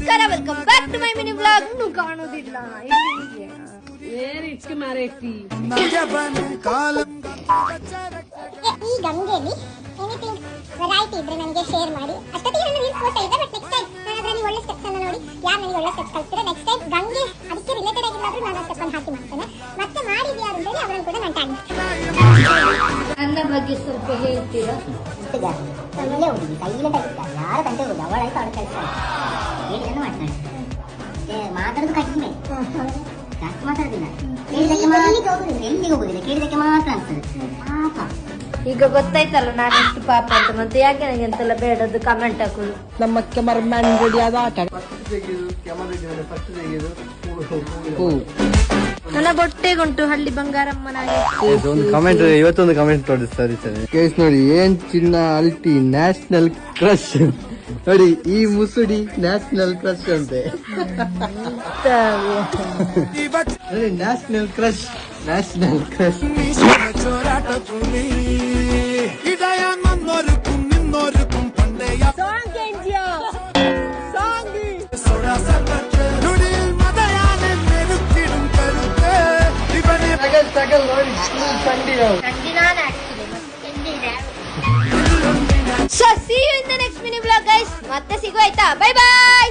ನಮಸ್ಕಾರ, welcome back to my mini vlog. ಇನ್ನು ಕಾಣೋದಿಲ್ಲ ಈ ಗಂಗೆಯಲ್ಲಿ ಎನಿಥಿಂಗ್ ವೆರೈಟಿ ಇದ್ರೆ ನನಗೆ ಶೇರ್ ಮಾಡಿ. ಅಷ್ಟೊತ್ತಿಗೆ ನಾನು ರೀಲ್ಸ್ ಮಾಡ್ತಾ ಇದ್ದೆ, ಬಟ್ ನೆಕ್ಸ್ಟ್ ಟೈಮ್ ನಾನು ಅದರಲ್ಲಿ ಒಳ್ಳೆ ಸ್ಟೆಪ್ಸ್ ಅನ್ನು ನೋಡಿ ಯಾರು ನನಗೆ ಒಳ್ಳೆ ಸ್ಟೆಪ್ಸ್ ಕಲಿಸ್ತಾರೆ ನೆಕ್ಸ್ಟ್ ಟೈಮ್ ಗಂಗೆ ಅದಕ್ಕೆ ರಿಲೇಟೆಡ್ ಆಗಿಲ್ಲಾದ್ರೂ ನಾನು ಆ ಸ್ಟೆಪ್ ಅನ್ನು ಹಾಕಿ ಮಾಡ್ತೇನೆ. ಮತ್ತೆ ಮಾಡಿದ್ಯಾರು ಅಂತೇಳಿ ಅವರನ್ನು ಕೂಡ ನಾನು ಟ್ಯಾಗ್ ಮಾಡ್ತೇನೆ. ನನ್ನ ಬಗ್ಗೆ ಸ್ವಲ್ಪ ಹೇಳ್ತೀರಾ? ಒಳ್ಳೆ ಹುಡುಗಿ, ಸೈಲೆಂಟ್ ಆಗಿರ್ತಾರೆ, ಯಾರ ತಂಟೆ ಹೋಗುದು ಅವಳಾಯ್ತು ಅವಳ ಕೆಲಸ ಹೇಳಿದನ್ನು ಮಾಡ್ತಾಳೆ. ಮಾತಾಡೋದು ಕಡಿಮೆ, ಜಾಸ್ತಿ ಮಾತಾಡೋದಿಲ್ಲ, ಕೇಳಿದಕ್ಕೆ ಮಾತ್ರ ಎಲ್ಲಿಗೆ ಹೋಗುದಿಲ್ಲ, ಕೇಳಿದಕ್ಕೆ ಮಾತ್ರ ಅನ್ಸ್ತದೆ. ಪಾಪ ಈಗ ಗೊತ್ತಾಯ್ತಲ್ಲ ನಾನು ಎಷ್ಟು ಪಾಪ ಅಂತ. ಮತ್ತೆ ಯಾಕೆ ನನಗೆ ಎಂತೆಲ್ಲ ಬೇಡದ್ದು ಕಮೆಂಟ್ ಹಾಕುದು? ನಮ್ಮ ಕ್ಯಾಮರಾಮ್ಯಾನ್ ರೆಡಿ ಆದ ಆಟ ನನ್ನ ಬೊಟ್ಟೆಗುಂಟು ಹಳ್ಳಿ ಬಂಗಾರಮ್ಮನಾಗೆ. ಒಂದು ಕಮೆಂಟ್, ಇವತ್ತೊಂದು ಕಮೆಂಟ್ ನೋಡಿ. ಸರಿ ಕೇಸ್ ನೋಡಿ, ಏನ್ ಚಿನ್ನ ಅಲ್ಟಿ ನ್ಯಾಷನಲ್ ಕ್ರಶ್ ನೋಡಿ, ಈ ಮುಸುಡಿ ನ್ಯಾಷನಲ್ ಕ್ರಶ್ ಅಂತೆ. National crush, national crush. So see you in the next mini vlog guys. ಮತ್ತೆ ಸಿಗು ಆಯ್ತಾ? Bye bye.